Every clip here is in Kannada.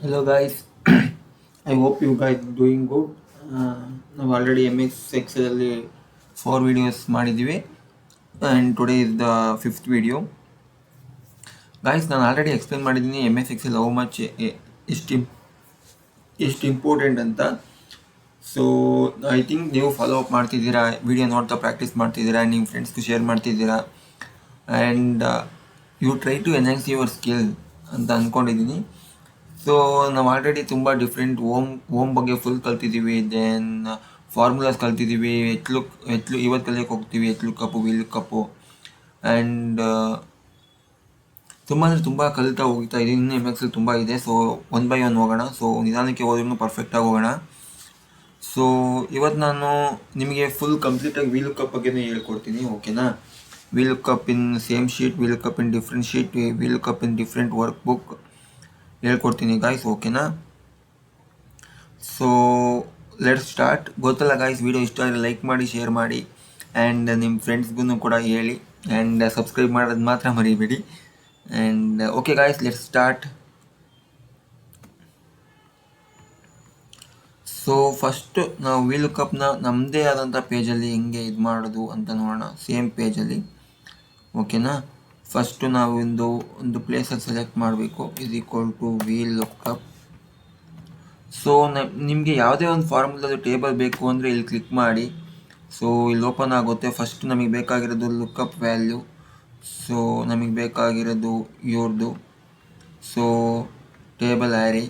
Hello guys, I hope you guys doing good. ನಾವು ಆಲ್ರೆಡಿ MS Excel ಅಲ್ಲಿ 4 ವಿಡಿಯೋಸ್ ಮಾಡಿದ್ದೀವಿ and today is the fifth video. Guys ನಾನು ಆಲ್ರೆಡಿ ಎಕ್ಸ್ಪ್ಲೇನ್ ಮಾಡಿದ್ದೀನಿ MS Excel ಹೌ ಮಚ್ ಎಷ್ಟು ಇಂಪಾರ್ಟೆಂಟ್ ಅಂತ. ಸೊ ಐ ಥಿಂಕ್ ನೀವು ಫಾಲೋ ಅಪ್ ಮಾಡ್ತಿದ್ದೀರಾ, ವಿಡಿಯೋ ನೋಡ್ತಾ ಪ್ರಾಕ್ಟೀಸ್ ಮಾಡ್ತಿದ್ದೀರಾ, ನಿಮ್ಮ ಫ್ರೆಂಡ್ಸ್ಗೂ ಶೇರ್ ಮಾಡ್ತಿದ್ದೀರಾ and you try to enhance your skill ಅಂತ ಅಂದ್ಕೊಂಡಿದ್ದೀನಿ. ಸೊ ನಾವು ಆಲ್ರೆಡಿ ತುಂಬ ಡಿಫ್ರೆಂಟ್ ಓಮ್ ಬಗ್ಗೆ ಫುಲ್ ಕಲ್ತಿದ್ದೀವಿ. ದೆನ್ ಫಾರ್ಮುಲಾಸ್ ಕಲ್ತಿದ್ದೀವಿ, ಎತ್ಲು ಇವತ್ತು ಕಲಿಯೋಕೆ ಹೋಗ್ತೀವಿ, ಎತ್ಲು ಕಪ್ಪು ವಿಲ್ ಕಪ್ಪು ಆ್ಯಂಡ್ ತುಂಬ ಅಂದರೆ ತುಂಬ ಕಲಿತಾ ಹೋಗ್ತಾ ಇದ್ದೀನಿ. ಇನ್ನೂ MS ತುಂಬ ಇದೆ. ಸೊ ಒನ್ ಬೈ ಒನ್ ಹೋಗೋಣ. ಸೊ ನಿಧಾನಕ್ಕೆ ಹೋದ್ರೂ ಪರ್ಫೆಕ್ಟಾಗಿ ಹೋಗೋಣ. ಸೊ ಇವತ್ತು ನಾನು ನಿಮಗೆ ಫುಲ್ ಕಂಪ್ಲೀಟಾಗಿ ವೀಲ್ ಕಪ್ ಬಗ್ಗೆನೇ ಹೇಳ್ಕೊಡ್ತೀನಿ, ಓಕೆನಾ? Wheel cup in same sheet, wheel cup in different sheet, wheel cup in different work book ಹೇಳ್ಕೊಡ್ತೀನಿ ಗಾಯ್ಸ್, ಓಕೆನಾ? So let start. ಗೊತ್ತಲ್ಲ ಗಾಯ್ಸ್, ವಿಡಿಯೋ ಇಷ್ಟ ಆದರೆ ಲೈಕ್ ಮಾಡಿ, ಶೇರ್ ಮಾಡಿ ಆ್ಯಂಡ್ ನಿಮ್ಮ ಫ್ರೆಂಡ್ಸ್ಗೂ ಕೂಡ ಹೇಳಿ ಆ್ಯಂಡ್ ಸಬ್ಸ್ಕ್ರೈಬ್ ಮಾಡೋದು ಮಾತ್ರ ಮರಿಬೇಡಿ. And okay guys, let start. So first ನಾವು ವೀಲ್ ಕಪ್ನ ನಮ್ಮದೇ ಆದಂಥ ಪೇಜಲ್ಲಿ ಹೆಂಗೆ ಇದು ಮಾಡೋದು ಅಂತ ನೋಡೋಣ, ಸೇಮ್ ಪೇಜಲ್ಲಿ, ಓಕೆನಾ? ಫಸ್ಟು ನಾವು ಒಂದು ಪ್ಲೇಸಲ್ಲಿ ಸೆಲೆಕ್ಟ್ ಮಾಡಬೇಕು, is equal to VLOOKUP. So ನಿಮಗೆ ಯಾವುದೇ ಒಂದು ಫಾರ್ಮುಲಾದ ಟೇಬಲ್ ಬೇಕು ಅಂದರೆ ಇಲ್ಲಿ ಕ್ಲಿಕ್ ಮಾಡಿ. ಸೊ ಇಲ್ಲಿ ಓಪನ್ ಆಗುತ್ತೆ. ಫಸ್ಟ್ ನಮಗೆ ಬೇಕಾಗಿರೋದು ಲುಕಪ್ ವ್ಯಾಲ್ಯೂ. ಸೊ ನಮಗೆ ಬೇಕಾಗಿರೋದು ಇವ್ರದ್ದು. So table Arri.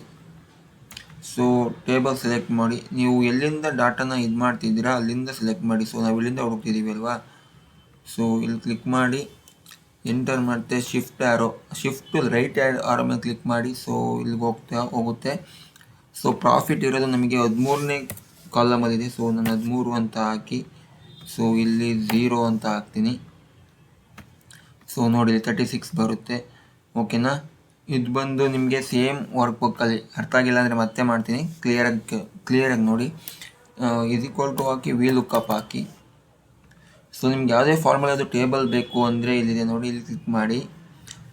So table select ಮಾಡಿ. ನೀವು ಎಲ್ಲಿಂದ ಡಾಟಾನ ಇದು ಮಾಡ್ತಿದ್ದೀರಾ ಅಲ್ಲಿಂದ ಸೆಲೆಕ್ಟ್ ಮಾಡಿ. ಸೊ ನಾವು ಇಲ್ಲಿಂದ ಹುಡುಕ್ತಿದ್ದೀವಿ ಅಲ್ವಾ? ಸೊ ಇಲ್ಲಿ ಕ್ಲಿಕ್ ಮಾಡಿ, ಎಂಟರ್ ಮತ್ತೆ ಶಿಫ್ಟ್ ರೈಟ್ ಆರೋ ಮೇಲೆ ಕ್ಲಿಕ್ ಮಾಡಿ. ಸೊ ಇಲ್ಲಿಗೆ ಹೋಗುತ್ತೆ. ಸೊ ಪ್ರಾಫಿಟ್ ಇರೋದು ನಮಗೆ 13ನೇ ಕಾಲಮಲ್ಲಿದೆ. ಸೊ ನಾನು 13 ಅಂತ ಹಾಕಿ, ಸೊ ಇಲ್ಲಿ 0 ಅಂತ ಹಾಕ್ತೀನಿ. ಸೊ ನೋಡಿ 36 ಬರುತ್ತೆ, ಓಕೆನಾ? ಇದು ಬಂದು ನಿಮಗೆ ಸೇಮ್ ವರ್ಕ್ ಬುಕ್ಕಲ್ಲಿ. ಅರ್ಥ ಆಗಿಲ್ಲ ಅಂದರೆ ಮತ್ತೆ ಮಾಡ್ತೀನಿ, ಕ್ಲಿಯರಾಗಿ ನೋಡಿ. ಇಸ್ ಈಕ್ವಲ್ ಟು ಹಾಕಿ ವೀಲ್ ಕಪ್ ಹಾಕಿ. ಸೊ ನಿಮ್ಗೆ ಯಾವುದೇ ಫಾರ್ಮುಲಾದು ಟೇಬಲ್ ಬೇಕು ಅಂದರೆ ಇಲ್ಲಿದೆ ನೋಡಿ, ಇಲ್ಲಿ ಕ್ಲಿಕ್ ಮಾಡಿ.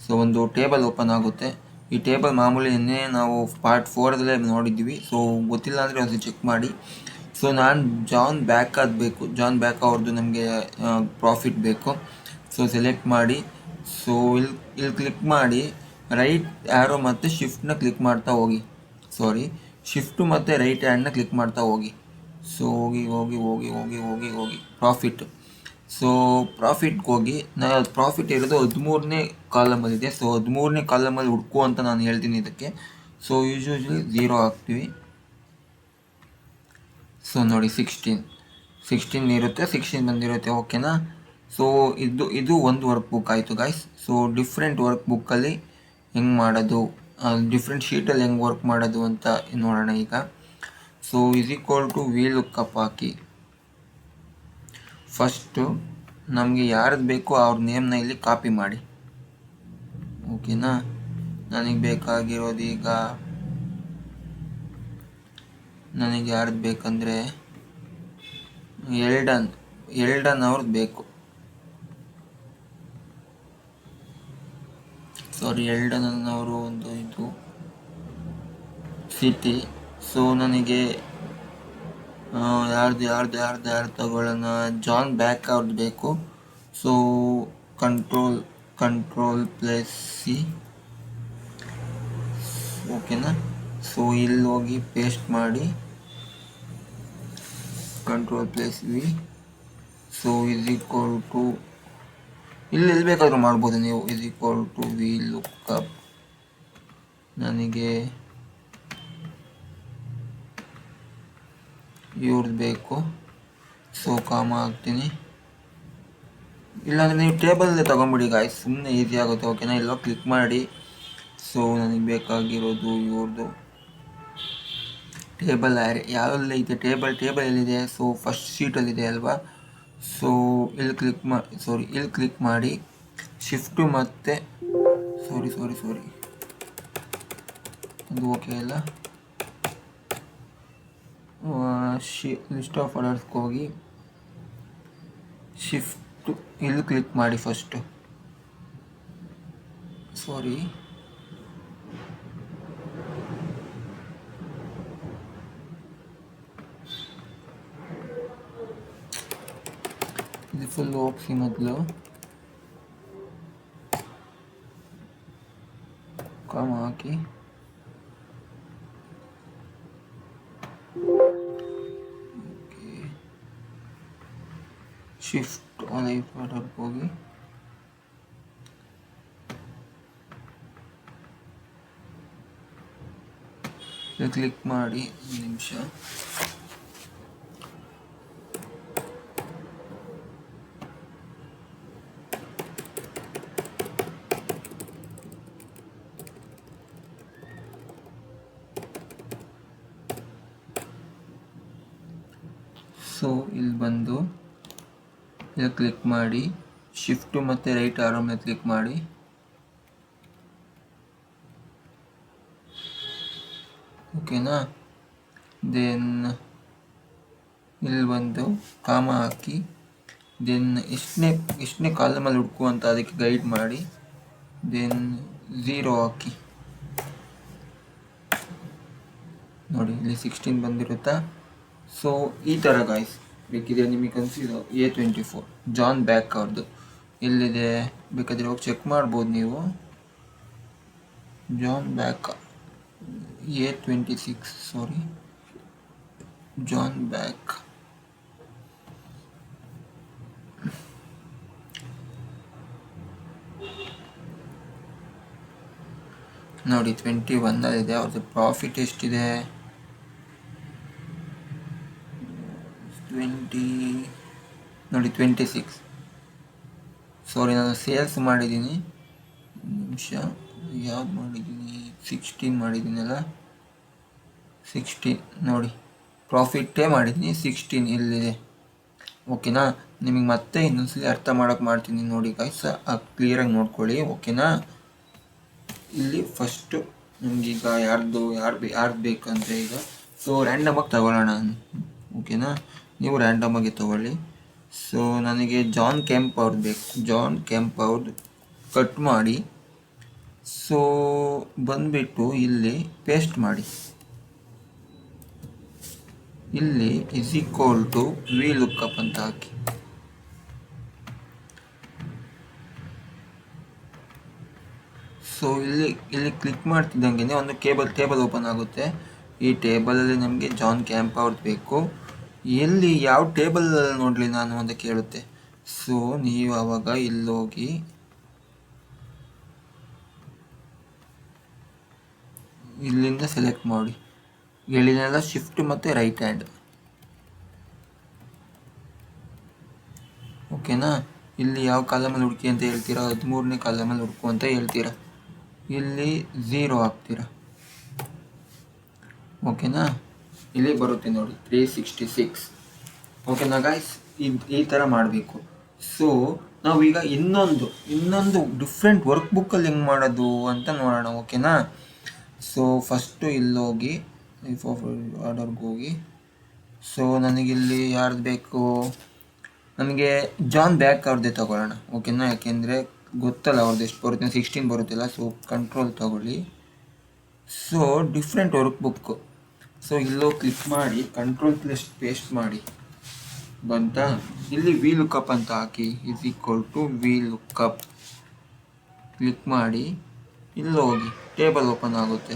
ಸೊ ಒಂದು ಟೇಬಲ್ ಓಪನ್ ಆಗುತ್ತೆ. ಈ ಟೇಬಲ್ ಮಾಮೂಲಿ ನಿನ್ನೆ ನಾವು ಪಾರ್ಟ್ 4 ನೋಡಿದ್ವಿ. ಸೊ ಗೊತ್ತಿಲ್ಲ ಅಂದರೆ ಒಂದು ಚೆಕ್ ಮಾಡಿ. ಸೊ ನಾನು ಜಾನ್ ಬ್ಯಾಕ್ ಅವ್ರದ್ದು ನಮಗೆ ಪ್ರಾಫಿಟ್ ಬೇಕು. ಸೊ ಸೆಲೆಕ್ಟ್ ಮಾಡಿ. ಸೊ ಇಲ್ಲಿ ಕ್ಲಿಕ್ ಮಾಡಿ, ರೈಟ್ ಆ್ಯರೋ ಮತ್ತು ಶಿಫ್ಟ್ನ ಕ್ಲಿಕ್ ಮಾಡ್ತಾ ಹೋಗಿ. ಶಿಫ್ಟು ಮತ್ತು ರೈಟ್ ಹ್ಯಾಂಡ್ನ ಕ್ಲಿಕ್ ಮಾಡ್ತಾ ಹೋಗಿ. ಸೊ ಹೋಗಿ ಪ್ರಾಫಿಟ್. ಸೊ ಪ್ರಾಫಿಟ್ಗೆ ಹೋಗಿ, ಪ್ರಾಫಿಟ್ ಇರೋದು 13ನೇ ಕಾಲಮಲ್ಲಿದೆ. ಸೊ 13ನೇ ಕಾಲಮಲ್ಲಿ ಹುಡ್ಕು ಅಂತ ನಾನು ಹೇಳ್ತೀನಿ ಇದಕ್ಕೆ. ಸೊ ಯೂಶ್ವಲಿ 0 ಹಾಕ್ತೀವಿ. ಸೊ ನೋಡಿ 16 ಇರುತ್ತೆ, 16 ಬಂದಿರುತ್ತೆ, ಓಕೆನಾ? ಸೊ ಇದು ಒಂದು ವರ್ಕ್ ಬುಕ್ ಆಯಿತು ಗಾಯ್ಸ್. ಸೊ ಡಿಫ್ರೆಂಟ್ ವರ್ಕ್ ಬುಕ್ಕಲ್ಲಿ ಹೆಂಗೆ ಮಾಡೋದು, ಡಿಫ್ರೆಂಟ್ ಶೀಟಲ್ಲಿ ಹೆಂಗೆ ವರ್ಕ್ ಮಾಡೋದು ಅಂತ ನೋಡೋಣ ಈಗ. So is equal to VLOOKUP ಹಾಕಿ. ಫಸ್ಟು ನಮಗೆ ಯಾರದ್ದು ಬೇಕೋ ಅವ್ರ ನೇಮ್ನ ಇಲ್ಲಿ ಕಾಪಿ ಮಾಡಿ, ಓಕೆನಾ? ನನಗೆ ಬೇಕಾಗಿರೋದು ಈಗ, ನನಗೆ ಯಾರ್ದು ಬೇಕಂದರೆ ಎಲ್ಡನ್ ಅವ್ರದ್ದು ಬೇಕು. ಎಲ್ಡನ್ ಅವರು ಒಂದು ಇದು ಸಿಟಿ. ಸೊ ನನಗೆ ಯಾರ್ದು ತಗೊಳ್ಳೋಣ, ಜಾನ್ ಬ್ಯಾಕ್ ಅವ್ರದ್ದು ಬೇಕು. ಸೊ ಕಂಟ್ರೋಲ್+C, ಓಕೆನಾ? ಸೊ ಇಲ್ಲಿ ಹೋಗಿ ಪೇಸ್ಟ್ ಮಾಡಿ, control V. So is equal to, ಇಲ್ಲಿ ಬೇಕಾದರೂ ಮಾಡ್ಬೋದು ನೀವು. Is equal to VLOOKUP. ನನಗೆ ಇವ್ರದ್ದು ಬೇಕು. ಸೊ ಕಾಮ ಹಾಕ್ತೀನಿ. ಇಲ್ಲಾಂದರೆ ನೀವು ಟೇಬಲಲ್ಲೇ ತೊಗೊಂಬಿಡಿ ಗಾಯ್ಸ್, ಸುಮ್ಮನೆ ಈಸಿ ಆಗುತ್ತೆ, ಓಕೆನಾ? ಇಲ್ಲೋ ಕ್ಲಿಕ್ ಮಾಡಿ. ಸೊ ನನಗೆ ಬೇಕಾಗಿರೋದು ಇವ್ರದ್ದು ಟೇಬಲ್ ಆ್ಯರಿ. ಯಾವೆಲ್ಲ ಇದೆ ಟೇಬಲ್ ಎಲ್ಲಿದೆ? ಸೊ ಫಸ್ಟ್ ಶೀಟಲ್ಲಿದೆ ಅಲ್ವಾ? ಸೊ ಇಲ್ಲಿ ಕ್ಲಿಕ್ ಮಾಡಿ, ಶಿಫ್ಟು ಮತ್ತು ಅದು ಓಕೆ ಅಲ್ಲ. ಲಿಸ್ಟ್ ಆಫ್ ಆರ್ಡರ್ಸ್ಗೆ ಹೋಗಿ ಶಿಫ್ಟು ಇಲ್ಲಿ ಕ್ಲಿಕ್ ಮಾಡಿ. ಫಸ್ಟು ಇದು ಫುಲ್ ಹೋಗ್ಸಿ ಮೊದಲು ಕಾಮ ಹಾಕಿ ಶಿಫ್ಟ್ ಲೈಫ್ ಆರ್ಡರ್ಗೆ ಹೋಗಿ ಕ್ಲಿಕ್ ಮಾಡಿ ಒಂದು ನಿಮಿಷ. ಸೊ ಇಲ್ಲಿ ಬಂದು ಇಲ್ಲಿ ಕ್ಲಿಕ್ ಮಾಡಿ ಶಿಫ್ಟ್ ಮತ್ತು ರೈಟ್ ಆರೋ ಮೇಲೆ ಕ್ಲಿಕ್ ಮಾಡಿ ಓಕೆನಾ. ದೆನ್ ಇಲ್ಲಿ ಬಂದು ಕಾಮ ಹಾಕಿ ದೆನ್ ಎಷ್ಟನೇ ಕಾಲಮಲ್ಲಿ ಹುಡುಕು ಅಂತ ಅದಕ್ಕೆ ಗೈಡ್ ಮಾಡಿ ದೆನ್ 0 ಹಾಕಿ ನೋಡಿ ಇಲ್ಲಿ 16 ಬಂದಿರುತ್ತಾ. ಸೊ ಈ ಥರ ಗಾಯ್ಸ್ ಬೇಕಿದ್ರೆ ನಿಮಗೆ ಕನ್ಸಿದು A24 ಜಾನ್ ಬ್ಯಾಕ್ ಅವ್ರದ್ದು ಎಲ್ಲಿದೆ ಬೇಕಾದರೆ ಹೋಗಿ ಚೆಕ್ ಮಾಡ್ಬೋದು ನೀವು. ಜಾನ್ ಬ್ಯಾಕ್ A26 ಸಾರಿ ಜಾನ್ ಬ್ಯಾಕ್ ನೋಡಿ 21 ಅವ್ರದ್ದು ಪ್ರಾಫಿಟ್ ಎಷ್ಟಿದೆ 20 ನೋಡಿ 26. ಸಾರಿ ನಾನು ಸೇಲ್ಸ್ ಮಾಡಿದ್ದೀನಿ ನಿಮಿಷ ಯಾವ್ದು ಮಾಡಿದ್ದೀನಿ 16 ಮಾಡಿದ್ದೀನಲ್ಲ 16 ನೋಡಿ ಪ್ರಾಫಿಟ್ಟೇ ಮಾಡಿದ್ದೀನಿ 16 ಇಲ್ಲಿದೆ ಓಕೆನಾ. ನಿಮಗೆ ಮತ್ತೆ ಇನ್ನೊಂದ್ಸಲಿ ಅರ್ಥ ಮಾಡೋಕ್ಕೆ ಮಾಡ್ತೀನಿ ನೋಡಿ ಗೈಸ್ ಕ್ಲಿಯರಾಗಿ ನೋಡ್ಕೊಳ್ಳಿ ಓಕೆನಾ. ಇಲ್ಲಿ ಫಸ್ಟು ನಮಗೀಗ ಯಾರ್ದು ಬೇಕಂದರೆ ಈಗ ಸೊ ರ್ಯಾಂಡಮಾಗಿ ತಗೊಳ್ಳೋಣ ಓಕೆನಾ. ನೀವು ರ್ಯಾಂಡಮಾಗಿ ತಗೊಳ್ಳಿ. ಸೊ ನನಗೆ ಜಾನ್ ಕೆಂಪ್ ಅವ್ರದ್ದು ಬೇಕು. ಜಾನ್ ಕೆಂಪ್ ಅವ್ರದ್ದು ಕಟ್ ಮಾಡಿ ಸೊ ಬಂದುಬಿಟ್ಟು ಇಲ್ಲಿ ಪೇಸ್ಟ್ ಮಾಡಿ ಇಲ್ಲಿ = VLOOKUP ಅಂತ ಹಾಕಿ ಸೊ ಇಲ್ಲಿ ಕ್ಲಿಕ್ ಮಾಡ್ತಿದ್ದಂಗೆ ಒಂದು ಟೇಬಲ್ ಓಪನ್ ಆಗುತ್ತೆ. ಈ ಟೇಬಲಲ್ಲಿ ನಮಗೆ ಜಾನ್ ಕ್ಯಾಂಪ್ ಅವ್ರದ್ದು ಬೇಕು. ಎಲ್ಲಿ ಯಾವ ಟೇಬಲಲ್ಲಿ ನೋಡಲಿ ನಾನು ಅಂತ ಕೇಳುತ್ತೆ. ಸೊ ನೀವು ಆವಾಗ ಇಲ್ಲೋಗಿ ಇಲ್ಲಿಂದ ಸೆಲೆಕ್ಟ್ ಮಾಡಿ ಹೇಳಿನೆಲ್ಲ ಶಿಫ್ಟ್ ಮತ್ತು ರೈಟ್ ಹ್ಯಾಂಡ್ ಓಕೆನಾ. ಇಲ್ಲಿ ಯಾವ ಕಾಲಮಲ್ಲಿ ಹುಡುಕಿ ಅಂತ ಹೇಳ್ತೀರಾ 13ನೇ ಕಾಲಮಲ್ಲಿ ಹುಡುಕು ಅಂತ ಹೇಳ್ತೀರಾ. ಇಲ್ಲಿ 0 ಹಾಕ್ತೀರಾ ಓಕೆನಾ. ಇಲ್ಲಿ ಬರುತ್ತೆ ನೋಡಿ 366 ಓಕೆನಾ ಗಾಯ್ಸ್. ಈ ಥರ ಮಾಡಬೇಕು. ಸೊ ನಾವೀಗ ಇನ್ನೊಂದು ಡಿಫ್ರೆಂಟ್ ವರ್ಕ್ ಬುಕ್ಕಲ್ಲಿ ಹೆಂಗೆ ಮಾಡೋದು ಅಂತ ನೋಡೋಣ ಓಕೆನಾ. ಸೊ ಫಸ್ಟು ಇಲ್ಲೋಗಿ ಆರ್ಡರ್ಗೆ ಹೋಗಿ ಸೊ ನನಗಿಲ್ಲಿ ಯಾರ್ದು ಬೇಕು ನನಗೆ ಜಾನ್ ಬ್ಯಾಕ್ ಅವ್ರದ್ದೇ ತಗೊಳ್ಳೋಣ ಓಕೆನಾ. ಯಾಕೆಂದರೆ ಗೊತ್ತಲ್ಲ ಅವ್ರದ್ದು ಎಷ್ಟು ಬರುತ್ತೆ 16 ಬರುತ್ತಿಲ್ಲ. ಸೊ ಕಂಟ್ರೋಲ್ ತಗೊಳ್ಳಿ. So different work book so ಇಲ್ಲೋ ಕ್ಲಿಕ್ ಮಾಡಿ ಕಂಟ್ರೋಲ್ ಪ್ಲಸ್ ಪೇಸ್ಟ್ ಮಾಡಿ ಬಂತಾ. ಇಲ್ಲಿ VLOOKUP ಅಂತ ಹಾಕಿ = VLOOKUP ಕ್ಲಿಕ್ ಮಾಡಿ ಇಲ್ಲೋಗಿ ಟೇಬಲ್ ಓಪನ್ ಆಗುತ್ತೆ.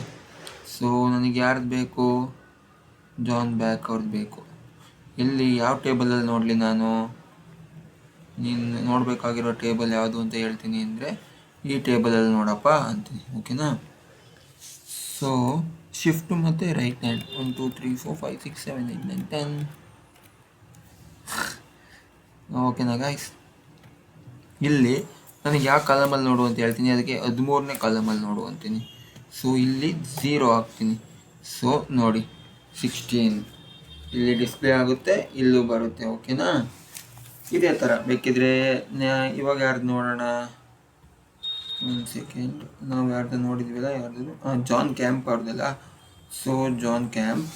ಸೊ ನನಗೆ ಯಾರ್ದು ಬೇಕು ಜಾನ್ ಬ್ಯಾಕ್ ಅವ್ರದ್ದು ಬೇಕು. ಇಲ್ಲಿ ಯಾವ ಟೇಬಲಲ್ಲಿ ನೋಡಲಿ ನಾನು ನೀನು ನೋಡಬೇಕಾಗಿರೋ ಟೇಬಲ್ ಯಾವುದು ಅಂತ ಹೇಳ್ತೀನಿ ಅಂದರೆ ಈ ಟೇಬಲಲ್ಲಿ ನೋಡಪ್ಪ ಅಂತೀನಿ ಓಕೆನಾ. ಸೊ ಶಿಫ್ಟ್ ಮತ್ತು ರೈಟ್ ಹ್ಯಾಂಡ್ 1 2 3 4 5 6 7 8 9 10 ಓಕೆನಾ ಗಾಯ್ಸ್. ಇಲ್ಲಿ ನನಗೆ ಯಾವ ಕಾಲಮಲ್ಲಿ ನೋಡು ಅಂತ ಹೇಳ್ತೀನಿ ಅದಕ್ಕೆ 13ನೇ ಕಾಲಮಲ್ಲಿ ನೋಡು ಅಂತೀನಿ. ಸೊ ಇಲ್ಲಿ 0 ಹಾಕ್ತೀನಿ. ಸೊ ನೋಡಿ 16 ಇಲ್ಲಿ ಡಿಸ್ಪ್ಲೇ ಆಗುತ್ತೆ ಇಲ್ಲೂ ಬರುತ್ತೆ ಓಕೆನಾ. ಇದೇ ಥರ ಬೇಕಿದ್ರೆ ಇವಾಗ ಯಾರ್ದು ನೋಡೋಣ 1 ಸೆಕೆಂಡ್. ನಾವು ಯಾರ್ದು ನೋಡಿದ್ವಿಲ್ಲ ಯಾರ್ದು ಜಾನ್ ಕ್ಯಾಂಪ್ ಅವ್ರದ್ದೆಲ್ಲ. So John Camp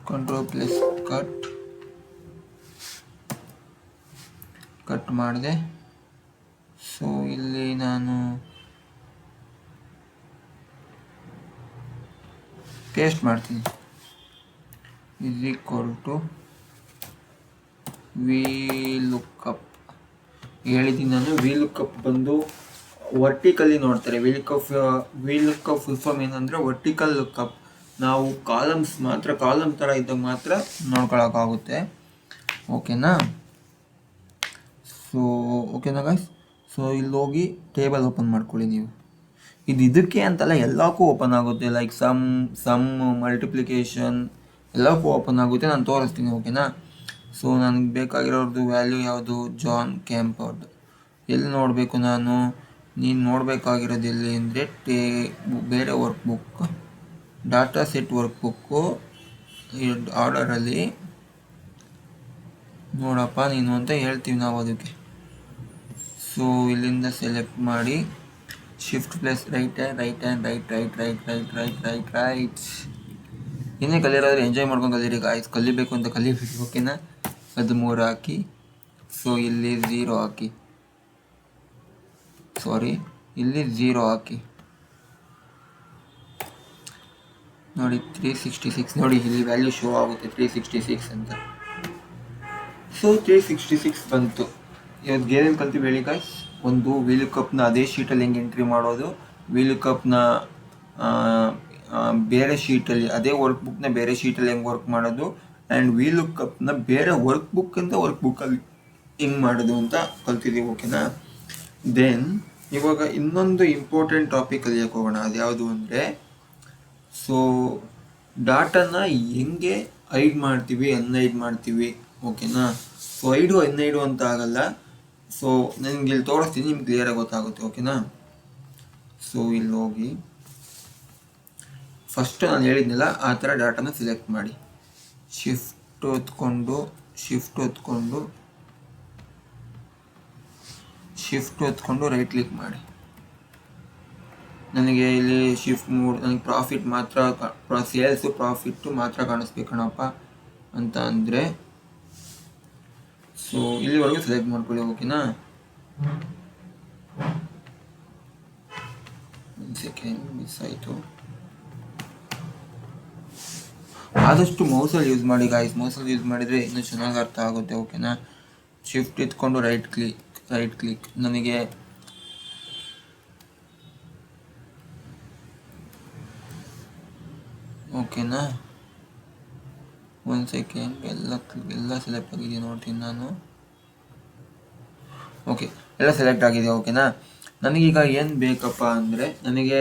control plus cut ಮಾಡಿದೆ. ಸೊ ಸೊ ಇಲ್ಲಿ ನಾನು ಪೇಸ್ಟ್ ಮಾಡ್ತೀನಿ. Is equal to V lookup ಹೇಳಿದ್ದೀನಿ ನಾನು. ವಿ ಲುಕ್ಅಪ್ ಬಂದು ವರ್ಟಿಕಲಿ ನೋಡ್ತಾರೆ. ವಿ ಲುಕ್ಅಪ್ ಫುಲ್ ಫಾರ್ಮ್ ಏನಂದರೆ ವರ್ಟಿಕಲ್ ಲುಕ್ಅಪ್. ನಾವು ಕಾಲಮ್ಸ್ ಮಾತ್ರ, ಕಾಲಮ್ ಥರ ಇದ್ದಾಗ ಮಾತ್ರ ನೋಡ್ಕೊಳಕ್ಕಾಗುತ್ತೆ. ಓಕೆನಾ? ಸೊ ಓಕೆನಾ ಗೈಸ್? ಸೊ ಇಲ್ಲಿ ಹೋಗಿ ಟೇಬಲ್ ಓಪನ್ ಮಾಡ್ಕೊಳ್ಳಿ ನೀವು. ಇದಕ್ಕೆ ಅಂತಲ್ಲ, ಎಲ್ಲಕ್ಕೂ ಓಪನ್ ಆಗುತ್ತೆ. ಲೈಕ್ ಸಮ್ ಮಲ್ಟಿಪ್ಲಿಕೇಶನ್ ಎಲ್ಲಕ್ಕೂ ಓಪನ್ ಆಗುತ್ತೆ. ನಾನು ತೋರಿಸ್ತೀನಿ. ಓಕೆನಾ? ಸೊ ನನಗೆ ಬೇಕಾಗಿರೋದು ವ್ಯಾಲ್ಯೂ ಯಾವುದು? ಜಾನ್ ಕ್ಯಾಂಪರ್ಡ್. ಎಲ್ಲಿ ನೋಡಬೇಕು ನಾನು? ನೀನು ನೋಡಬೇಕಾಗಿರೋದು ಎಲ್ಲಿ ಅಂದರೆ ಬೇರೆ work book, data set work book ಆರ್ಡರಲ್ಲಿ ನೋಡಪ್ಪ ನೀನು ಅಂತ ಹೇಳ್ತೀವಿ ನಾವು ಅದಕ್ಕೆ. ಸೊ ಇಲ್ಲಿಂದ ಸೆಲೆಕ್ಟ್ ಮಾಡಿ ಶಿಫ್ಟ್ ಪ್ಲಸ್ ರೈಟ್ ಇನ್ನೇ ಕಲಿಯೋರಾದ್ರೆ ಎಂಜಾಯ್ ಮಾಡ್ಕೊಂಡು ಕಲೀರಿ ಗಾಯ್ಸ್. ಕಲಿಬೇಕು ಅಂತ ಕಲಿಬೇಕು. ಓಕೆನಾ? 13 ಹಾಕಿ. ಸೊ ಇಲ್ಲಿ 0 ಹಾಕಿ. ಇಲ್ಲಿ 0 ಹಾಕಿ. ನೋಡಿ 366. ನೋಡಿ ಇಲ್ಲಿ ವ್ಯಾಲ್ಯೂ ಶೋ ಆಗುತ್ತೆ 366 ಅಂತ. ಸೊ 366 ಬಂತು. ಇವತ್ತು ಏನೇನು ಕಲ್ತೀವಿ ಹೇಳಿ ಗಾಯ್ಸ್? ಒಂದು ವಿ ಲುಕ್ಅಪ್ನ ಅದೇ ಶೀಟಲ್ಲಿ ಹೆಂಗೆ ಎಂಟ್ರಿ ಮಾಡೋದು, ವಿ ಲುಕ್ಅಪ್ನ ಬೇರೆ ಶೀಟಲ್ಲಿ, ಅದೇ ವರ್ಕ್ ಬುಕ್ನ ಬೇರೆ ಶೀಟಲ್ಲಿ ಹೆಂಗೆ ವರ್ಕ್ ಮಾಡೋದು, ಆ್ಯಂಡ್ ವಿ ಲುಕ್ಅಪ್ನ ಬೇರೆ ವರ್ಕ್ ಬುಕ್ಕಲ್ಲಿ ಹೆಂಗೆ ಮಾಡೋದು ಅಂತ ಕಲ್ತಿದ್ದೀವಿ. ಓಕೆನಾ? ದೆನ್ ಇವಾಗ ಇನ್ನೊಂದು ಇಂಪಾರ್ಟೆಂಟ್ ಟಾಪಿಕ್ ಕಲಿಯೋಕೆ ಹೋಗೋಣ. ಅದು ಯಾವುದು ಅಂದರೆ, ಸೊ ಡಾಟಾನ ಹೆಂಗೆ ಹೈಡ್ ಮಾಡ್ತೀವಿ, ಅನ್ಹೈಡ್ ಮಾಡ್ತೀವಿ. ಓಕೆನಾ? ಸೊ ಅನ್ಹೈಡು ಅಂತ ಆಗಲ್ಲ. ಸೊ ನನಗೆ ಇಲ್ಲಿ ತೋರಿಸ್ತೀನಿ, ನಿಮ್ಗೆ ಕ್ಲಿಯರಾಗಿ ಗೊತ್ತಾಗುತ್ತೆ. ಓಕೆನಾ? ಸೊ ಇಲ್ಲಿ ಹೋಗಿ ಫಸ್ಟ್ ನಾನು ಹೇಳಿದ್ನಲ್ಲ ಆ ಥರ ಡಾಟಾನ ಸೆಲೆಕ್ಟ್ ಮಾಡಿ, ಶಿಫ್ಟ್ ಹೊತ್ಕೊಂಡು ರೈಟ್ ಕ್ಲಿಕ್ ಮಾಡಿ. ನನಗೆ ಇಲ್ಲಿ ಶಿಫ್ಟ್ ಮೂಡ್, ನನಗೆ ಪ್ರಾಫಿಟ್ ಮಾತ್ರ, ಸೇಲ್ಸು ಪ್ರಾಫಿಟ್ಟು ಮಾತ್ರ ಕಾಣಿಸ್ಬೇಕಣಪ್ಪ ಅಂತ ಅಂದರೆ ಸೊ ಇಲ್ಲಿವರೆಗೂ ಸೆಲೆಕ್ಟ್ ಮಾಡ್ಕೊಳ್ಳಿ. ಓಕೆನಾ? ಒಂದು ಸೆಕೆಂಡ್ ಮಿಸ್ ಆಯಿತು. ಆದಷ್ಟು ಮೌಸಲ್ಲಿ ಯೂಸ್ ಮಾಡಿ ಗಾಯ್ಸ್. ಮೌಸಲ್ಲಿ ಯೂಸ್ ಮಾಡಿದರೆ ಇನ್ನೂ ಚೆನ್ನಾಗಿ ಅರ್ಥ ಆಗುತ್ತೆ. ಓಕೆನಾ? ಶಿಫ್ಟ್ ಎತ್ಕೊಂಡು ರೈಟ್ ಕ್ಲಿಕ್ ನನಗೆ ಓಕೆನಾ? ಒಂದು ಸೆಕೆಂಡ್, ಎಲ್ಲ ಸೆಲೆಕ್ಟ್ ಆಗಿದೆ ನೋಡ್ತೀನಿ ನಾನು. ಓಕೆ, ಎಲ್ಲ ಸೆಲೆಕ್ಟ್ ಆಗಿದೆ. ಓಕೆನಾ? ನನಗೀಗ ಏನು ಬೇಕಪ್ಪ ಅಂದರೆ, ನನಗೆ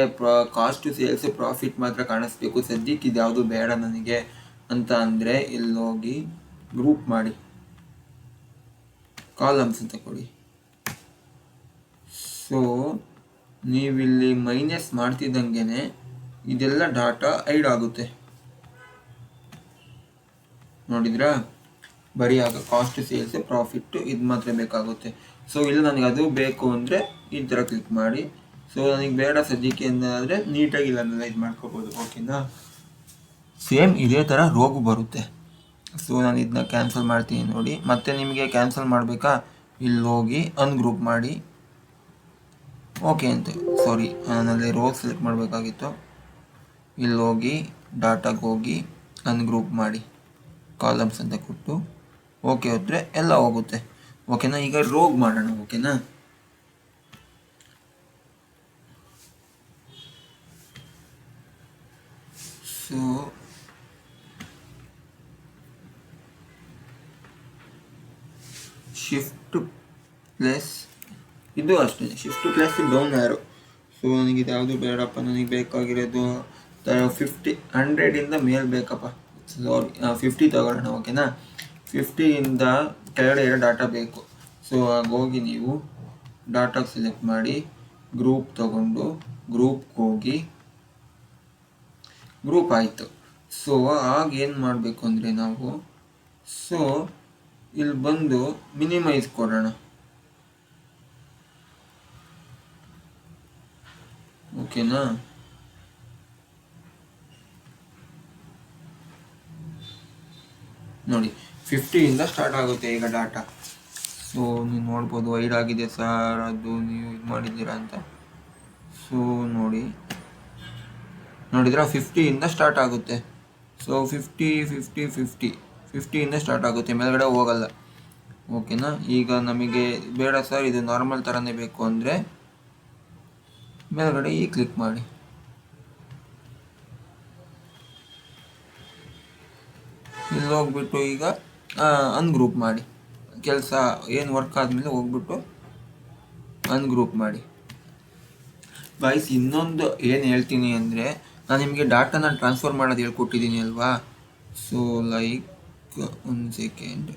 ಕಾಸ್ಟ್ ಟು ಸೇಲ್ಸ್ ಪ್ರಾಫಿಟ್ ಮಾತ್ರ ಕಾಣಿಸ್ಬೇಕು. ಸದ್ಯಕ್ಕೆ ಇದು ಯಾವುದು ಬೇಡ ನನಗೆ ಅಂತ ಅಂದರೆ ಇಲ್ಲಿ ಹೋಗಿ ಗ್ರೂಪ್ ಮಾಡಿ, ಕಾಲಮ್ಸ್ ಅಂತ ಕೊಡಿ. ಸೊ ನೀವಿಲ್ಲಿ ಮೈನಸ್ ಮಾಡ್ತಿದ್ದಂಗೆ ಇದೆಲ್ಲ ಡಾಟಾ ಹೈಡ್ ಆಗುತ್ತೆ. ನೋಡಿದ್ರಾ? ಬರೀ ಆಗ ಕಾಸ್ಟ್ ಸೇಲ್ಸ್ ಪ್ರಾಫಿಟ್ಟು ಇದು ಮಾತ್ರ ಬೇಕಾಗುತ್ತೆ. ಸೊ ಇಲ್ಲಿ ನನಗೆ ಅದು ಬೇಕು ಅಂದರೆ ಈ ಥರ ಕ್ಲಿಕ್ ಮಾಡಿ. ಸೊ ನನಗೆ ಬೇಡ ಸದ್ಯಕ್ಕೆ ಅಂದರೆ ನೀಟಾಗಿ ಇಲ್ಲನ್ನೆಲ್ಲ ಇದು ಮಾಡ್ಕೋಬೋದು. ಓಕೆನಾ? ಸೇಮ್ ಇದೇ ಥರ ರೋಗು ಬರುತ್ತೆ. ಸೊ ನಾನು ಇದನ್ನ ಕ್ಯಾನ್ಸಲ್ ಮಾಡ್ತೀನಿ ನೋಡಿ. ಮತ್ತೆ ನಿಮಗೆ ಕ್ಯಾನ್ಸಲ್ ಮಾಡಬೇಕಾ? ಇಲ್ಲಿ ಹೋಗಿ ಅನ್ಗ್ರೂಪ್ ಮಾಡಿ. ಓಕೆ ಅಂತೆ, ನಾನಲ್ಲಿ ರೋಗ್ ಸೆಲೆಕ್ಟ್ ಮಾಡಬೇಕಾಗಿತ್ತು. ಇಲ್ಲಿ ಹೋಗಿ ಡಾಟಾಗೆ ಹೋಗಿ ಅನ್ಗ್ರೂಪ್ ಮಾಡಿ, ಕಾಲಮ್ಸ್ ಅಂತ ಕೊಟ್ಟು ಓಕೆ ಹೋದರೆ ಎಲ್ಲ ಹೋಗುತ್ತೆ. ಓಕೆನಾ? ಈಗ ರೋಗ್ ಮಾಡೋಣ. ಓಕೆನಾ? ಸೊ ಶಿಫ್ಟ್ ಪ್ಲಸ್ ಇದು ಅಷ್ಟೇ, shift plus down arrow. So ನನಗಿದು ಯಾವುದು ಬೇಡಪ್ಪ, ನನಗೆ ಬೇಕಾಗಿರೋದು 100 ಮೇಲೆ ಬೇಕಪ್ಪ. 50 ತಗೊಳ್ಳೋಣ. ಓಕೆನಾ? 50 ಕೆಳಗಡೆ ಇರೋ ಡಾಟಾ ಬೇಕು. ಸೊ ಹೋಗಿ ನೀವು ಡಾಟಾ ಸೆಲೆಕ್ಟ್ ಮಾಡಿ, ಗ್ರೂಪ್ ತಗೊಂಡು ಗ್ರೂಪ್ಗೆ ಹೋಗಿ, ಗ್ರೂಪ್ ಆಯಿತು. ಸೊ ಆಗ ಏನು ಮಾಡಬೇಕು ಅಂದರೆ ನಾವು ಇಲ್ಲಿ ಬಂದು ಮಿನಿಮೈಸ್ ಕೊಡೋಣ. ಓಕೆನಾ? ನೋಡಿ 50 ಸ್ಟಾರ್ಟ್ ಆಗುತ್ತೆ ಈಗ ಡಾಟಾ. ಸೊ ನೀವು ನೋಡ್ಬೋದು ವೈಡ್ ಆಗಿದೆ ಸರ್, ಅದು ನೀವು ಇದು ಮಾಡಿದ್ದೀರಾ ಅಂತ. ಸೊ ನೋಡಿದ್ರೆ 50ಇಂದ ಸ್ಟಾರ್ಟ್ ಆಗುತ್ತೆ. ಸೊ 50 ಸ್ಟಾರ್ಟ್ ಆಗುತ್ತೆ, ಮೇಲ್ಗಡೆ ಹೋಗಲ್ಲ. ಓಕೆನಾ. ಈಗ ನಮಗೆ ಬೇಡ ಸರ್, ಇದು ನಾರ್ಮಲ್ ಥರನೇ ಬೇಕು ಅಂದರೆ ಮೇಲ್ಗಡೆ ಕ್ಲಿಕ್ ಮಾಡಿ. ಇಲ್ಲಿ ಹೋಗ್ಬಿಟ್ಟು ಈಗ ಅನ್ಗ್ರೂಪ್ ಮಾಡಿ. ಕೆಲಸ ಏನು ವರ್ಕ್ ಆದಮೇಲೆ ಹೋಗ್ಬಿಟ್ಟು ಅನ್ಗ್ರೂಪ್ ಮಾಡಿ. ಗೈಸ್, ಇನ್ನೊಂದು ಏನು ಹೇಳ್ತೀನಿ ಅಂದರೆ, ನಾನು ನಿಮಗೆ ಡಾಟಾನ ಟ್ರಾನ್ಸ್ಫರ್ ಮಾಡೋದು ಹೇಳ್ಕೊಟ್ಟಿದ್ದೀನಿ ಅಲ್ವಾ. So like 1 second.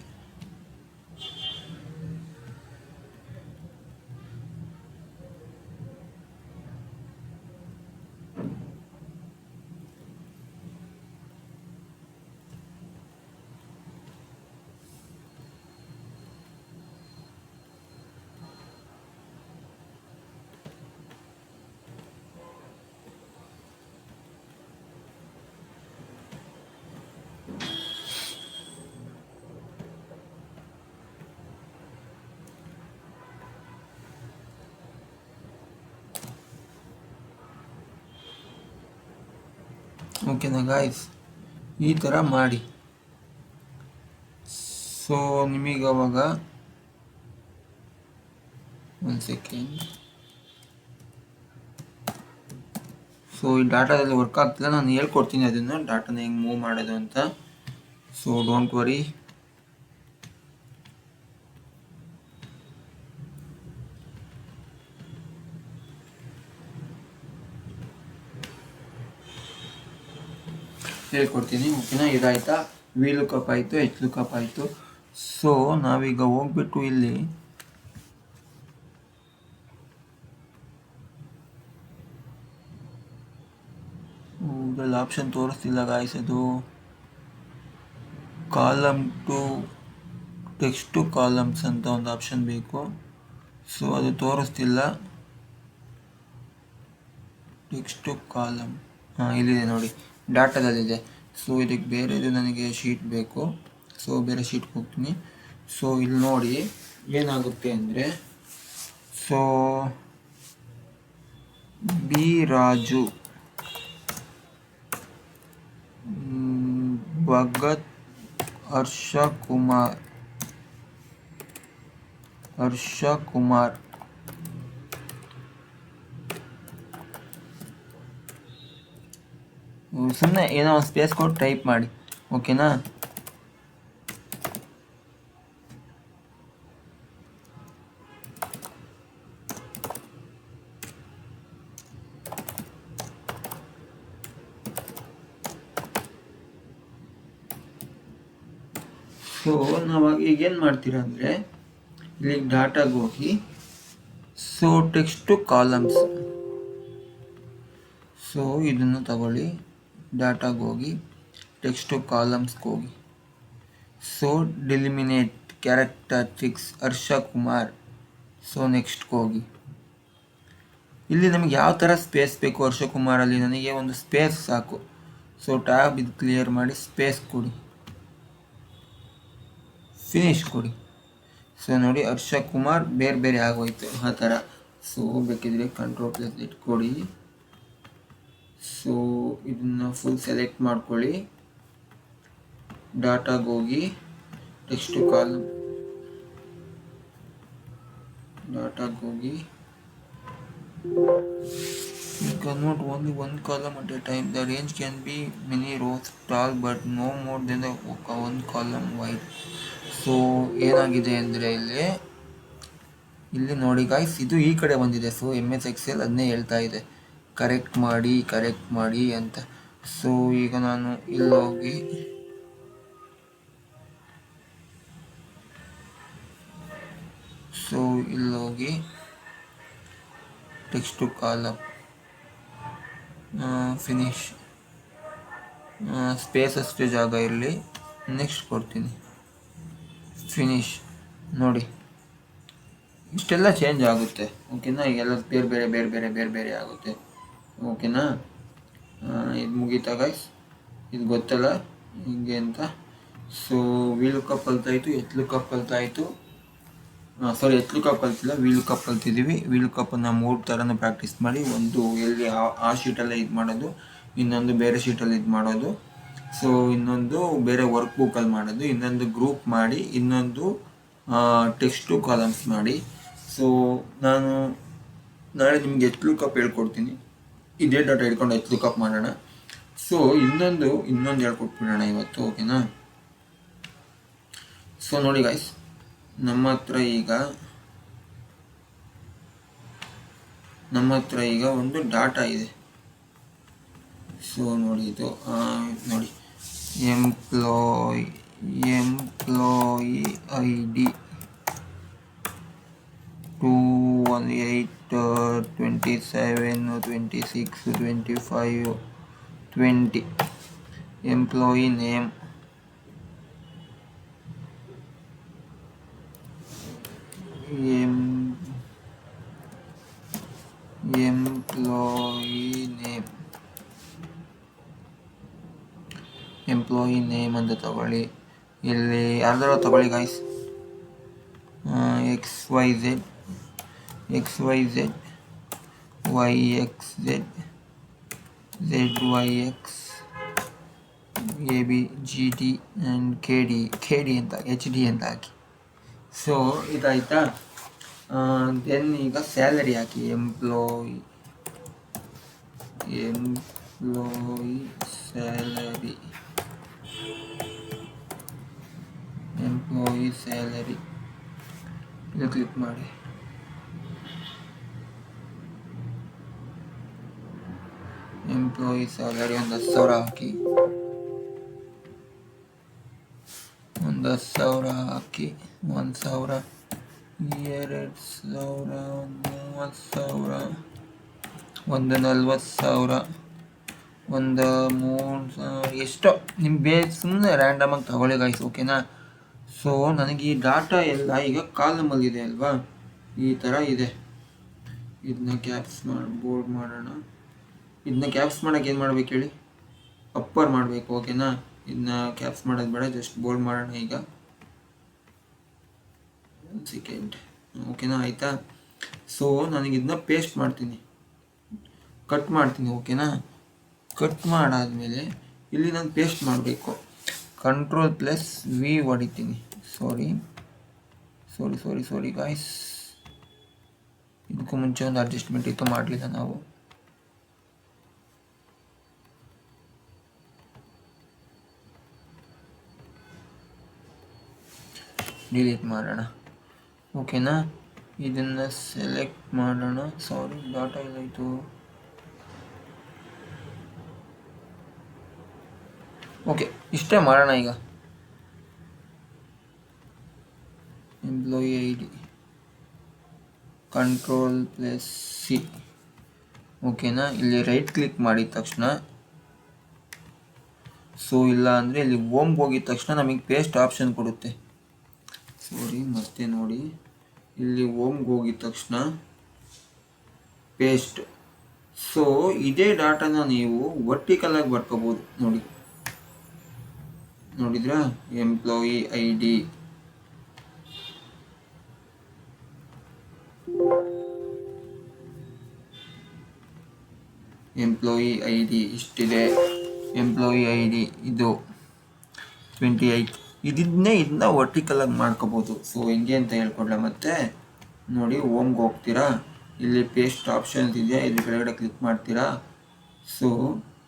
ಓಕೆನಾ ಗಾಯ್ಸ್, ಈ ಥರ ಮಾಡಿ. ಸೊ ನಿಮಗೆ ಅವಾಗ 1 ಸೆಕೆಂಡ್. ಸೊ ಈ ಡಾಟಾದಲ್ಲಿ ವರ್ಕ್ ಆಗ್ತಿಲ್ಲ, ನಾನು ಹೇಳ್ಕೊಡ್ತೀನಿ ಅದನ್ನು ಡಾಟಾನ ಹೆಂಗೆ ಮೂವ್ ಮಾಡೋದು ಅಂತ. So don't worry. ಹೇಳ್ಕೊಡ್ತೀನಿ. ಓಕೆನಾ. ಇದಾಯ್ತಾ, ವಿ ಲುಕಪ್ ಆಯಿತು, ಎಚ್ ಲುಕಪ್ ಆಯಿತು. ಸೊ ನಾವೀಗ ಹೋಗ್ಬಿಟ್ಟು ಇಲ್ಲಿ ಇದರಲ್ಲಿ ಆಪ್ಷನ್ ತೋರಿಸ್ತಿಲ್ಲ ಗಾಯ್ಸ್, ಅದು column to text two columns ಅಂತ ಒಂದು ಆಪ್ಷನ್ ಬೇಕು. ಸೊ ಅದು ತೋರಿಸ್ತಿಲ್ಲ. ಟೆಕ್ಸ್ಟ್ ಟು ಕಾಲಮ್ ಇಲ್ಲಿದೆ ನೋಡಿ, ಡಾಟಾದಲ್ಲಿದೆ. ಸೊ ಇದಕ್ಕೆ ಬೇರೆದು ನನಗೆ ಶೀಟ್ ಬೇಕು. ಸೊ ಬೇರೆ ಶೀಟ್ಗೆ ಹೋಗ್ತೀನಿ. ಸೊ ಇಲ್ಲಿ ನೋಡಿ ಏನಾಗುತ್ತೆ ಅಂದರೆ, ಸೊ ಬಿ ರಾಜು, ಭಗತ್, ಹರ್ಷ ಕುಮಾರ್ ಸುಮ್ಮನೆ ಏನೋ ಒಂದು ಸ್ಪೇಸ್ ಕೊಟ್ಟು ಟೈಪ್ ಮಾಡಿ. ಓಕೆನಾ. ಸೊ ನಾವು ಈಗೇನು ಮಾಡ್ತೀರಾ ಅಂದರೆ, ಇಲ್ಲಿ ಡಾಟಾಗೆ ಹೋಗಿ, so text two columns, so ಇದನ್ನು ತಗೊಳ್ಳಿ. ಡಾಟಾಗೆ ಹೋಗಿ ಟೆಕ್ಸ್ಟ್ ಟು ಕಾಲಮ್ಸ್ಗೆ ಹೋಗಿ. ಸೊ ಡಿಲಿಮಿನೇಟ್ ಕ್ಯಾರೆಕ್ಟರಿಸ್ಟಿಕ್ಸ್ ಹರ್ಷ ಕುಮಾರ್. ಸೊ ನೆಕ್ಸ್ಟ್ಗೆ ಹೋಗಿ. ಇಲ್ಲಿ ನಮಗೆ ಯಾವ ಥರ ಸ್ಪೇಸ್ ಬೇಕು ಹರ್ಷ ಕುಮಾರಲ್ಲಿ, ನನಗೆ ಒಂದು ಸ್ಪೇಸ್ ಸಾಕು. ಸೊ ಟ್ಯಾಬ್ ಇದು ಕ್ಲಿಯರ್ ಮಾಡಿ, ಸ್ಪೇಸ್ ಕೊಡಿ, ಫಿನಿಶ್ ಕೊಡಿ. ಸೊ ನೋಡಿ ಹರ್ಷ ಕುಮಾರ್ ಬೇರೆ ಬೇರೆ ಆಗೋಯ್ತು ಆ ಥರ. ಸೊ ಬೇಕಿದ್ರೆ Ctrl+Z ಕೊಡಿ. ಸೊ ಇದನ್ನು ಫುಲ್ ಸೆಲೆಕ್ಟ್ ಮಾಡ್ಕೊಳ್ಳಿ. ಡಾಟಾಗೆ ಹೋಗಿ ಟೆಕ್ಸ್ಟ್ ಟು ಕಾಲಮ್, ಡಾಟಾಗೆ ಹೋಗಿ convert only one column at a time. The range can be many rows tall but no more than one column wide. So ಏನಾಗಿದೆ ಅಂದರೆ ಇಲ್ಲಿ ನೋಡಿ ಗಾಯ್ಸ್, ಇದು ಈ ಕಡೆ ಬಂದಿದೆ. ಸೊ MS Excel ಅದನ್ನೇ ಹೇಳ್ತಾ ಇದೆ, ಕರೆಕ್ಟ್ ಮಾಡಿ ಅಂತ. ಸೊ ಈಗ ನಾನು ಇಲ್ಲೋಗಿ text to column, finish, space ಅಷ್ಟೇ ಜಾಗ ಇರಲಿ, ನೆಕ್ಸ್ಟ್ ಕೊಡ್ತೀನಿ, ಫಿನಿಶ್. ನೋಡಿ ಇಷ್ಟೆಲ್ಲ ಚೇಂಜ್ ಆಗುತ್ತೆ. ಓಕೆನಾ. ಈಗೆಲ್ಲ ಬೇರೆ ಬೇರೆ ಆಗುತ್ತೆ. ಓಕೆನಾ. ಇದು ಮುಗೀತಾ ಗೈಸ್, ಇದು ಗೊತ್ತಲ್ಲ ಹಿಂಗೆ ಅಂತ. ಸೊ ವಿ ಲುಕಪ್ ಕಲ್ತಾಯಿತು, ಎಚ್ ಲುಕಪ್ ಕಲ್ತಾಯಿತು. ಸಾರಿ ಎಚ್ ಲುಕಪ್ ಕಲ್ತಿಲ್ಲ, ವಿ ಲುಕಪ್ ಕಲ್ತಿದ್ದೀವಿ. ವಿ ಲುಕಪ್ಪನ್ನು 3 ಥರನೂ ಪ್ರಾಕ್ಟೀಸ್ ಮಾಡಿ, ಒಂದು ಎಲ್ಲಿ ಆ ಶೀಟಲ್ಲೇ ಇದು ಮಾಡೋದು, ಇನ್ನೊಂದು ಬೇರೆ ಶೀಟಲ್ಲಿ ಇದು ಮಾಡೋದು, ಸೊ ಇನ್ನೊಂದು ಬೇರೆ ವರ್ಕ್ ಬುಕ್ಕಲ್ಲಿ ಮಾಡೋದು, ಇನ್ನೊಂದು ಗ್ರೂಪ್ ಮಾಡಿ, ಇನ್ನೊಂದು ಟೆಕ್ಸ್ಟು ಕಾಲಮ್ಸ್ ಮಾಡಿ. ಸೊ ನಾನು ನಾಳೆ ನಿಮಗೆ ಎಚ್ ಲುಕಪ್ ಹೇಳ್ಕೊಡ್ತೀನಿ. ಇದೇ ಡಾಟಾ ಹಿಡ್ಕೊಂಡು ಎಚ್ ಲುಕಪ್ ಮಾಡೋಣ. ಸೊ ಇನ್ನೊಂದು ಹೇಳ್ಕೊಟ್ಬಿಡೋಣ ಇವತ್ತು, ಓಕೆನಾ? ಸೊ ನೋಡಿ ಗೈಸ್, ನಮ್ಮ ಹತ್ರ ಈಗ ಒಂದು ಡಾಟಾ ಇದೆ. ಸೊ ನೋಡಿ ಇದು ನೋಡಿ employee I D 218 27 26 25 20. Employee name employee name ಅಂತ ತಗೊಳ್ಳಿ. ಇಲ್ಲಿ ಯಾರ್ದಾರು ತಗೊಳ್ಳಿ guys. XYZ YXZ ZYX ABGD and KD ಅಂತ HD ಅಂತ ಹಾಕಿ. ಸೊ ಇದಾಯ್ತಾ? ದೆನ್ ಈಗ ಸ್ಯಾಲರಿ ಹಾಕಿ. ಎಂಪ್ಲಾಯಿ ಸ್ಯಾಲರಿ ಇದು ಕ್ಲಿಕ್ ಮಾಡಿ. ಎಂಪ್ಲಾಯಿ ಸ್ಯಾಲರಿ 10,000 ಹಾಕಿ. 10,000 ಹಾಕಿ. 1,000 2,000 30,000 40,000 3,000 ಎಷ್ಟೋ ನಿಮ್ಗೆ ಸುಮ್ಮನೆ ರ್ಯಾಂಡಮಾಗಿ ತಗೊಳ್ಳಿ ಗೈಸ್, ಓಕೆನಾ? ಸೊ ನನಗೆ ಈ ಡಾಟಾ ಎಲ್ಲ ಈಗ ಕಾಲಮಲ್ಲಿದೆ ಅಲ್ವಾ, ಈ ಥರ ಇದೆ. ಇದನ್ನ ಕ್ಯಾಪ್ಸ್ ಬೋಲ್ಡ್ ಮಾಡೋಣ. ಇದನ್ನ ಕ್ಯಾಪ್ಸ್ ಮಾಡೋಕ್ಕೆ ಏನು ಮಾಡ್ಬೇಕು ಹೇಳಿ? ಅಪ್ಪರ್ ಮಾಡಬೇಕು, ಓಕೆನಾ? ಇದನ್ನ ಕ್ಯಾಪ್ಸ್ ಮಾಡೋದು ಬೇಡ, ಜಸ್ಟ್ ಬೋಲ್ಡ್ ಮಾಡೋಣ ಈಗ. 1 ಸೆಕೆಂಡ್, ಓಕೆನಾ? ಆಯಿತಾ? ಸೊ ನನಗೆ ಇದನ್ನ ಪೇಸ್ಟ್ ಮಾಡ್ತೀನಿ, ಕಟ್ ಮಾಡ್ತೀನಿ, ಓಕೆನಾ? ಕಟ್ ಮಾಡಾದಮೇಲೆ ಇಲ್ಲಿ ನಾನು ಪೇಸ್ಟ್ ಮಾಡಬೇಕು. Ctrl+V ಹೊಡಿತೀನಿ. ಸಾರಿ ಗಾಯ್ಸ್, ಇದಕ್ಕೂ ಮುಂಚೆ ಒಂದು ಅಡ್ಜಸ್ಟ್ಮೆಂಟ್ ಇತ್ತು, ಮಾಡಲಿಲ್ಲ ನಾವು. ಡಿಲೀಟ್ ಮಾಡೋಣ, ಓಕೆನಾ? ಇದನ್ನು ಸೆಲೆಕ್ಟ್ ಮಾಡೋಣ. ಸಾರಿ, ಡಾಟಾ ಇಲ್ಲಾಯಿತು. ಓಕೆ, ಇಷ್ಟೇ ಮಾಡೋಣ ಈಗ. ಎಂಪ್ಲಾಯಿ ID Ctrl+C, ಓಕೆನಾ? ಇಲ್ಲಿ ರೈಟ್ ಕ್ಲಿಕ್ ಮಾಡಿದ ತಕ್ಷಣ, ಸೊ ಇಲ್ಲ ಅಂದರೆ ಇಲ್ಲಿ ಹೋಮ್ಗೆ ಹೋಗಿದ ತಕ್ಷಣ ನಮಗೆ ಪೇಸ್ಟ್ ಆಪ್ಷನ್ ಕೊಡುತ್ತೆ. ಸಾರಿ, ಮತ್ತೆ ನೋಡಿ, ಇಲ್ಲಿ ಹೋಮ್ಗೆ ಹೋಗಿದ ತಕ್ಷಣ ಪೇಸ್ಟ್. ಸೊ ಇದೇ ಡಾಟಾನ ನೀವು ವರ್ಟಿಕಲಾಗಿ ಬರ್ಕೋಬೋದು. ನೋಡಿದ್ರಾ? Employee ID ಇಷ್ಟಿದೆ. ಎಂಪ್ಲಾಯಿ ID ಇದು 28. ಇದನ್ನ ವರ್ಟಿಕಲಾಗಿ ಮಾಡ್ಕೋಬೋದು. ಸೊ ಹೆಂಗೆ ಅಂತ ಹೇಳ್ಕೊಡ್ಲ ಮತ್ತೆ. ನೋಡಿ, ಹೋಮ್ಗೆ ಹೋಗ್ತೀರಾ, ಇಲ್ಲಿ ಪೇಸ್ಟ್ ಆಪ್ಷನ್ಸ್ ಇದೆಯಾ, ಇದ್ರ ಕೆಳಗಡೆ ಕ್ಲಿಕ್ ಮಾಡ್ತೀರಾ. ಸೊ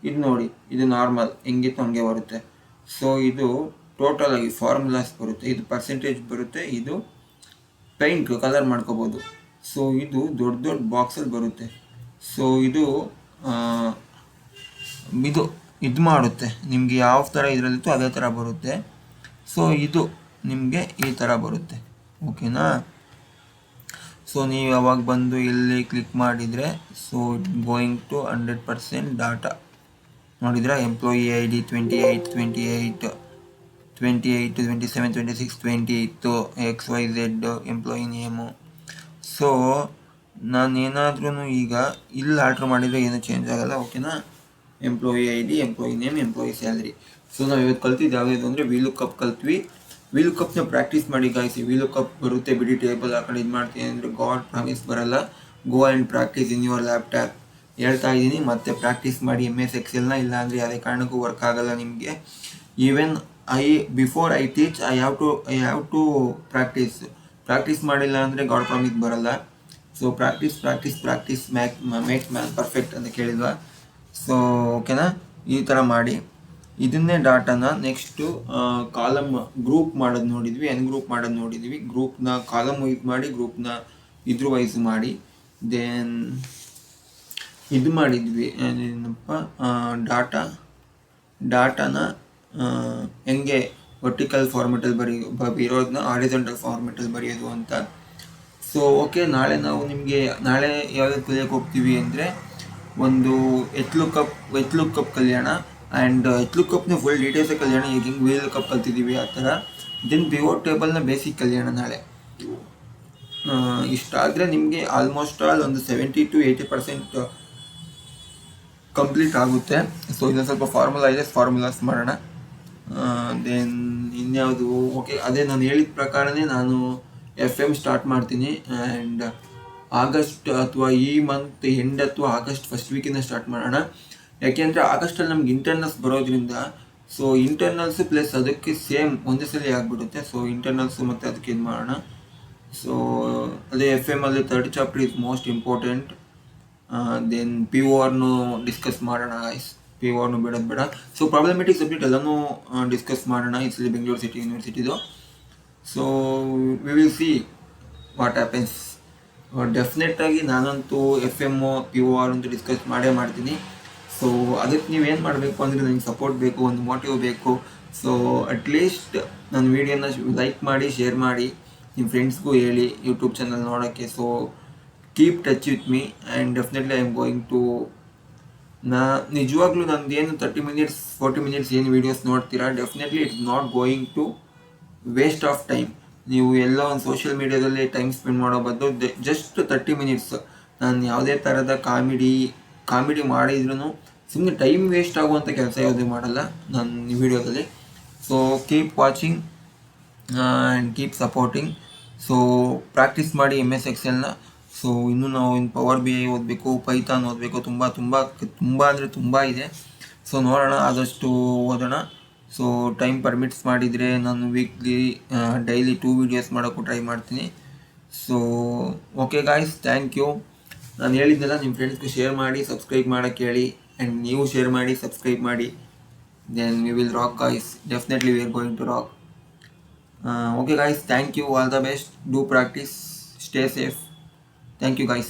ಇದು ನೋಡಿ, ಇದು ನಾರ್ಮಲ್ ಹೆಂಗಿತ್ತು ಹಂಗೆ ಬರುತ್ತೆ. ಸೊ ಇದು ಟೋಟಲ್ ಆಗಿ ಫಾರ್ಮುಲಾಸ್ ಬರುತ್ತೆ, ಇದು ಪರ್ಸೆಂಟೇಜ್ ಬರುತ್ತೆ, ಇದು ಪೇಂಟ್ ಕಲರ್ ಮಾಡ್ಕೋಬೋದು. ಸೊ ಇದು ದೊಡ್ಡ ಬಾಕ್ಸಲ್ಲಿ ಬರುತ್ತೆ. ಸೊ ಇದು ಮಾಡುತ್ತೆ ನಿಮಗೆ ಯಾವ ಥರ ಇದರಲ್ಲಿತ್ತು ಅದೇ ಥರ ಬರುತ್ತೆ. ಸೊ ಇದು ನಿಮಗೆ ಈ ಥರ ಬರುತ್ತೆ, ಓಕೆನಾ? ಸೊ ನೀವು ಯಾವಾಗ ಬಂದು ಇಲ್ಲಿ ಕ್ಲಿಕ್ ಮಾಡಿದರೆ, ಸೊ ಗೋಯಿಂಗ್ ಟು 100% ಡಾಟಾ. ನೋಡಿದ್ರಾ? Employee ID 28 27 26 28 XYZ employee name. So ನಾನೇನಾದ್ರೂ ಈಗ ಇಲ್ಲಿ ಆರ್ಡ್ರ್ ಮಾಡಿದರೆ ಏನೂ ಚೇಂಜ್ ಆಗೋಲ್ಲ, ಓಕೆನಾ? Employee ID, employee name, employee salary. So ನಾವು ಇವತ್ತು ಕಲ್ತಿದ್ದು ಯಾವುದಿದು ಅಂದರೆ ವಿ ಲುಕಪ್ ಕಲ್ತ್ವಿ, ವಿಲುಕಪ್ನ ಪ್ರಾಕ್ಟೀಸ್ ಮಾಡಿ ಗಾಯ್ಸ್. ವಿಲುಕಪ್ ಬರುತ್ತೆ ಬಿಡಿ, ಟೇಬಲ್ ಆ ಕಡೆ ಇದು ಮಾಡ್ತೀನಿ ಅಂದರೆ ಗಾಡ್ ಪ್ರಾಮಿಸ್ ಬರಲ್ಲ. Go and practice in your laptop. ಹೇಳ್ತಾ ಇದ್ದೀನಿ, ಮತ್ತೆ ಪ್ರಾಕ್ಟೀಸ್ ಮಾಡಿ MS Excelನ, ಇಲ್ಲ ಅಂದರೆ ಯಾವುದೇ ಕಾರಣಕ್ಕೂ ವರ್ಕ್ ಆಗಲ್ಲ ನಿಮಗೆ. Even before I teach I have to practice ಮಾಡಿಲ್ಲ ಅಂದರೆ ಗಾಡ್ ಪ್ರಾಮಿಸ್ ಬರಲ್ಲ. So practice make man perfect ಅಂತ ಕೇಳಿಲ್ವಾ? ಸೊ ಓಕೆನಾ, ಈ ಥರ ಮಾಡಿ. ಇದನ್ನೇ ಡಾಟಾನ ನೆಕ್ಸ್ಟು ಕಾಲಮ್ ಗ್ರೂಪ್ ಮಾಡೋದು ನೋಡಿದ್ವಿ, ಗ್ರೂಪ್ ಮಾಡೋದು ನೋಡಿದ್ವಿ. ಗ್ರೂಪ್ನ ಕಾಲಮ್ ವೈಸ್ ಮಾಡಿ, ಗ್ರೂಪ್ನ ಇದ್ರ ವೈಸ್ ಮಾಡಿ. ದೆನ್ ಇದು ಮಾಡಿದ್ವಿ ಏನಪ್ಪ, ಡಾಟಾನ ಹೆಂಗೆ ವರ್ಟಿಕಲ್ ಫಾರ್ಮೆಟಲ್ಲಿ ಬರೆಯೋದನ್ನ ಹಾರಿಜಾಂಟಲ್ ಫಾರ್ಮೆಟಲ್ಲಿ ಬರೆಯೋದು ಅಂತ. ಸೊ ಓಕೆ, ನಾಳೆ ಯಾವ್ಯಾವ್ದು ಕಲಿಯೋಕೆ ಹೋಗ್ತೀವಿ ಅಂದರೆ, ಒಂದು ಎತ್ಲುಕಪ್ ಕಲ್ಯಾಣ. ಆ್ಯಂಡ್ ಎತ್ಲುಕಪ್ನ ಫುಲ್ ಡೀಟೇಲ್ಸ್ ಕಲ್ಯಾಣ, ಈಗ ಹಿಂಗೆ ವಿಲುಕಪ್ ಕಲ್ತಿದ್ದೀವಿ ಆ ಥರ. ದೆನ್ ಪಿವೋಟ್ ಟೇಬಲ್ನ ಬೇಸಿಕ್ ಕಲ್ಯಾಣ ನಾಳೆ. ಇಷ್ಟಾದರೆ ನಿಮಗೆ ಆಲ್ಮೋಸ್ಟ್ ಒಂದು 70 to 80% ಕಂಪ್ಲೀಟ್ ಆಗುತ್ತೆ. ಸೊ ಇದೊಂದು ಸ್ವಲ್ಪ ಫಾರ್ಮುಲಾಸ್ ಮಾಡೋಣ. ದೆನ್ ಇನ್ಯಾವುದು, ಓಕೆ ಅದೇ ನಾನು ಹೇಳಿದ ಪ್ರಕಾರನೇ ನಾನು FM ಸ್ಟಾರ್ಟ್ ಮಾಡ್ತೀನಿ. ಆ್ಯಂಡ್ ಆಗಸ್ಟ್ ಅಥವಾ ಈ ಮಂತ್ ಎಂಡ್ ಅಥವಾ ಆಗಸ್ಟ್ ಫಸ್ಟ್ ವೀಕಿಂದ ಸ್ಟಾರ್ಟ್ ಮಾಡೋಣ. ಯಾಕೆಂದರೆ ಆಗಸ್ಟಲ್ಲಿ ನಮ್ಗೆ ಇಂಟರ್ನಲ್ಸ್ ಬರೋದ್ರಿಂದ, ಸೊ ಇಂಟರ್ನಲ್ಸು ಪ್ಲಸ್ ಅದಕ್ಕೆ ಸೇಮ್ ಒಂದೇ ಸಲ ಆಗಿಬಿಡುತ್ತೆ. ಸೊ ಇಂಟರ್ನಲ್ಸು ಮತ್ತು ಅದಕ್ಕೆ ಇದು ಮಾಡೋಣ. ಸೊ ಅದೇ FM ಅಲ್ಲಿ 3rd chapter is most important. Then PORನು ಡಿಸ್ಕಸ್ ಮಾಡೋಣ ಗೈಸ್, PORನು ಬಿಡೋದು ಬೇಡ. ಸೊ ಪ್ರಾಬ್ಲಮೆಟಿಕ್ ಸಬ್ಜೆಕ್ಟ್ ಎಲ್ಲನೂ ಡಿಸ್ಕಸ್ ಮಾಡೋಣ ಈ ಸಲ ಬೆಂಗಳೂರು ಸಿಟಿ ಯೂನಿವರ್ಸಿಟಿದು. So we will see what happens. ಡೆಫಿನೆಟಾಗಿ ನಾನಂತೂ FM POR ಅಂತೂ ಡಿಸ್ಕಸ್ ಮಾಡ್ತೀನಿ. ಸೊ ಅದಕ್ಕೆ ನೀವೇನು ಮಾಡಬೇಕು ಅಂದರೆ, ನನಗೆ ಸಪೋರ್ಟ್ ಬೇಕು, ಒಂದು ಮೋಟಿವ್ ಬೇಕು. ಸೊ ಅಟ್ಲೀಸ್ಟ್ ನನ್ನ ವೀಡಿಯೋನ ಲೈಕ್ ಮಾಡಿ, ಶೇರ್ ಮಾಡಿ, ನಿಮ್ಮ ಫ್ರೆಂಡ್ಸ್ಗೂ ಹೇಳಿ ಯೂಟ್ಯೂಬ್ ಚಾನಲ್ ನೋಡೋಕ್ಕೆ. So keep touch with me and definitely I am going to, ನಿಜವಾಗ್ಲೂ ನಂದೇನು 30 minutes 40 minutes ಏನು ವೀಡಿಯೋಸ್ ನೋಡ್ತೀರಾ, definitely it's not going to waste of time. ನೀವು ಎಲ್ಲ ಒಂದು ಸೋಷಿಯಲ್ ಮೀಡಿಯಾದಲ್ಲಿ ಟೈಮ್ ಸ್ಪೆಂಡ್ ಮಾಡೋ ಬದಲು ಜಸ್ಟ್ 30 minutes ನಾನು ಯಾವುದೇ ಥರದ ಕಾಮಿಡಿ ಮಾಡಿದ್ರೂ ಸುಮ್ಮನೆ ಟೈಮ್ ವೇಸ್ಟ್ ಆಗುವಂಥ ಕೆಲಸ ಯಾವುದೇ ಮಾಡಲ್ಲ ನನ್ನ ವೀಡಿಯೋದಲ್ಲಿ. So keep watching and keep supporting. So practice ಮಾಡಿ MS Excelನ. ಸೊ ಇನ್ನೂ ನಾವು ಪವರ್ BI ಓದಬೇಕು, ಪೈಥಾನ್ ಓದಬೇಕು, ತುಂಬ ಅಂದರೆ ತುಂಬ ಇದೆ. ಸೊ ನೋಡೋಣ, ಆದಷ್ಟು ಓದೋಣ. ಸೊ ಟೈಮ್ ಪರ್ಮಿಟ್ಸ್ ಮಾಡಿದರೆ ನಾನು ವೀಕ್ಲಿ ಡೈಲಿ 2 videos ಮಾಡೋಕ್ಕೂ ಟ್ರೈ ಮಾಡ್ತೀನಿ. So okay guys, thank you. ನಾನು ಹೇಳಿದ್ದೆಲ್ಲ ನಿಮ್ಮ ಫ್ರೆಂಡ್ಸ್ಗೂ ಶೇರ್ ಮಾಡಿ, ಸಬ್ಸ್ಕ್ರೈಬ್ ಮಾಡೋಕ್ಕೆ ಹೇಳಿ. ಆ್ಯಂಡ್ ನೀವು ಶೇರ್ ಮಾಡಿ, ಸಬ್ಸ್ಕ್ರೈಬ್ ಮಾಡಿ. Then we will rock guys, definitely we are going to rock. Okay guys, thank you, all the best, do practice, stay safe, thank you guys.